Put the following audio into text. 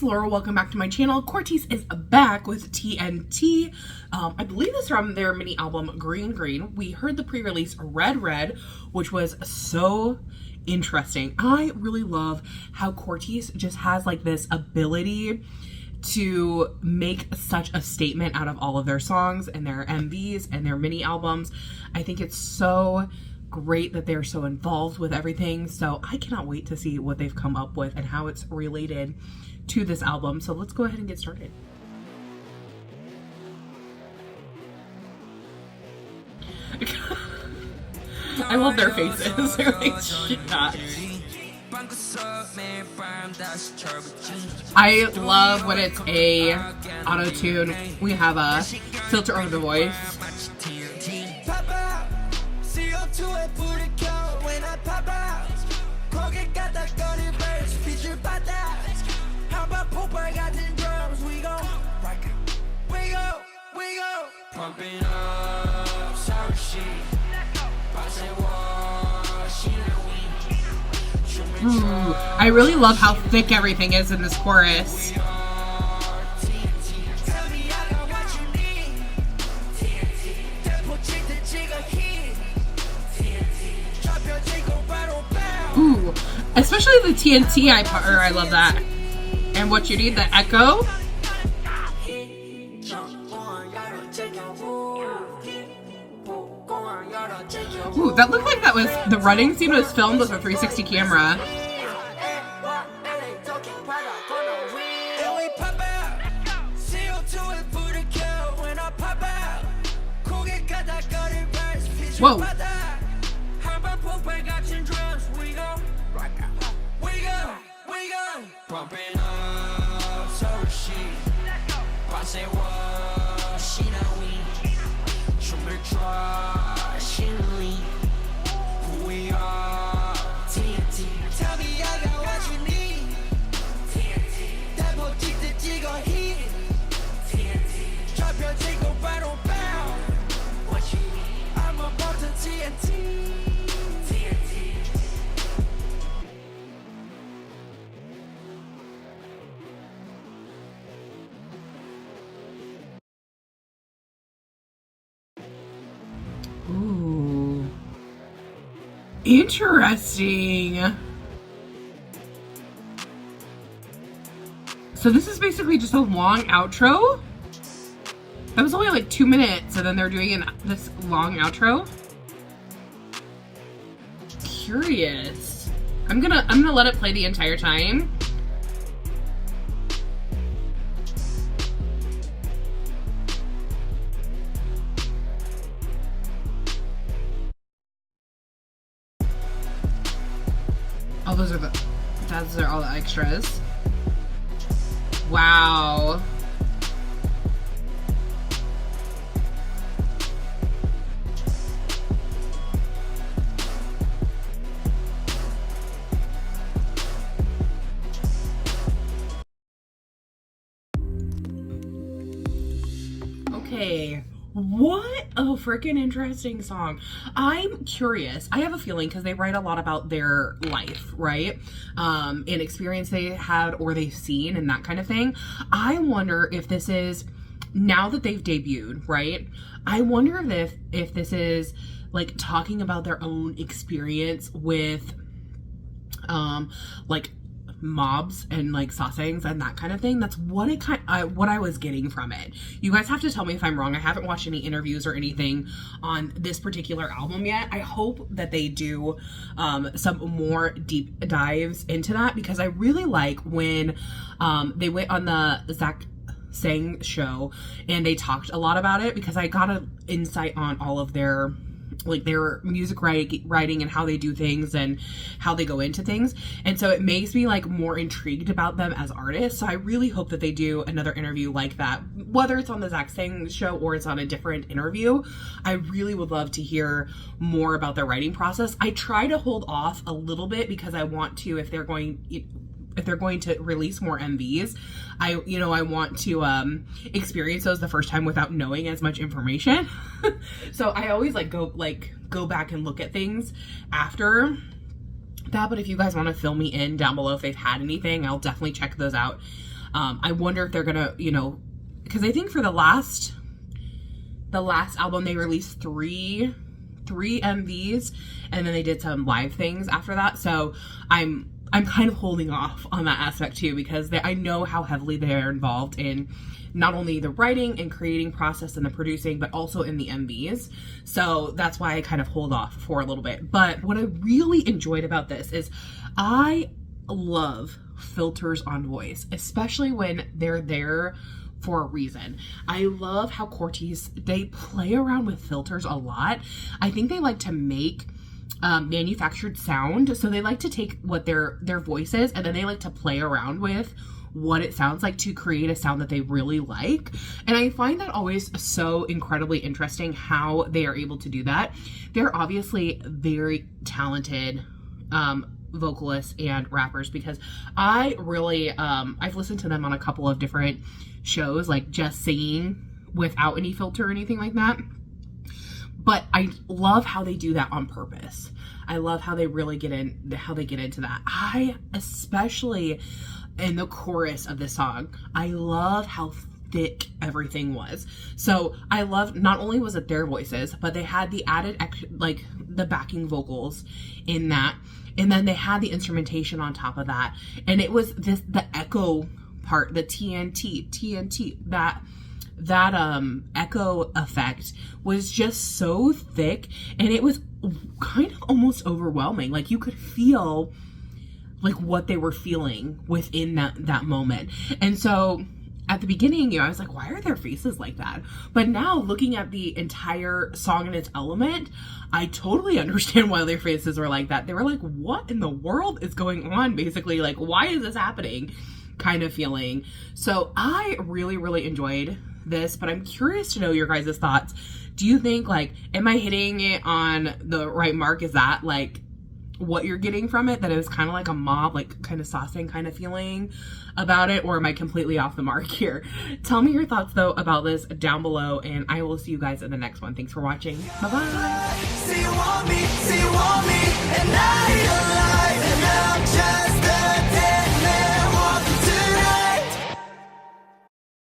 Laura, welcome back to my channel. Cortis is back with TNT. I believe it's from their mini album Green Green. We heard the pre-release Red Red, which was so interesting. I really love how Cortis just has like this ability to make such a statement out of all of their songs and their MVs and their mini albums. I think it's so great that they're so involved with everything. So I cannot wait to see what they've come up with and how it's related to this album. So let's go ahead and get started. I love their faces. They're like shocked. I love when it's a auto-tune. We have a filter over the voice. Ooh, I really love how thick everything is in this chorus. Ooh, especially the TNT I love that. And what you need, the echo. Ooh, that looked like that was, the running scene was filmed with a 360 camera. Whoa. Ooh. Interesting. So this is basically just a long outro. That was only like 2 minutes, and then they're doing this long outro. Curious. I'm gonna let it play the entire time. Oh, those are all the extras. Wow. Okay. What a freaking interesting song. I'm curious. I have a feeling because they write a lot about their life, right? And experience they had or they've seen and that kind of thing. I wonder if this is, now that they've debuted, right? I wonder if this is like talking about their own experience with like mobs and like sasaengs and that kind of thing. That's what what I was getting from it. You guys have to tell me if I'm wrong. I haven't watched any interviews or anything on this particular album yet. I hope that they do some more deep dives into that, because I really like when they went on the Zach Sang show and they talked a lot about it, because I got an insight on all of their music writing and how they do things and how they go into things. And so it makes me like more intrigued about them as artists. So I really hope that they do another interview like that, whether it's on the Zach Sang show or it's on a different interview. I really would love to hear more about their writing process. I try to hold off a little bit because I want to, if they're going to release more MVs, I want to experience those the first time without knowing as much information. So I always go back and look at things after that. But if you guys want to fill me in down below if they've had anything, I'll definitely check those out I wonder if they're gonna, you know, because I think for the last album they released three MVs, and then they did some live things after that. So I'm kind of holding off on that aspect too, because I know how heavily they are involved in not only the writing and creating process and the producing, but also in the MVs. So that's why I kind of hold off for a little bit. But what I really enjoyed about this is I love filters on voice, especially when they're there for a reason. I love how CORTIS, they play around with filters a lot. I think they like to make manufactured sound. So they like to take what their voice is, and then they like to play around with what it sounds like to create a sound that they really like. And I find that always so incredibly interesting how they are able to do that. They're obviously very talented vocalists and rappers, because I really I've listened to them on a couple of different shows, like just singing without any filter or anything like that. But I love how they do that on purpose. I love how they really get into that. I especially in the chorus of this song, I love how thick everything was. So I love, not only was it their voices, but they had the added like the backing vocals in that, and then they had the instrumentation on top of that, and it was the echo part, the TNT, that echo effect was just so thick, and it was kind of almost overwhelming. Like you could feel like what they were feeling within that moment. And so at the beginning, you know, I was like, why are their faces like that? But now looking at the entire song and its element, I totally understand why their faces were like that. They were like, what in the world is going on? Basically, like, why is this happening? Kind of feeling. So I really, really enjoyed this, but I'm curious to know your guys' thoughts. Do you think, like, am I hitting it on the right mark? Is that like what you're getting from it, that it was kind of like a mob, like kind of saucing kind of feeling about it, or am I completely off the mark here? Tell me your thoughts though about this down below, and I will see you guys in the next one. Thanks for watching. Bye bye.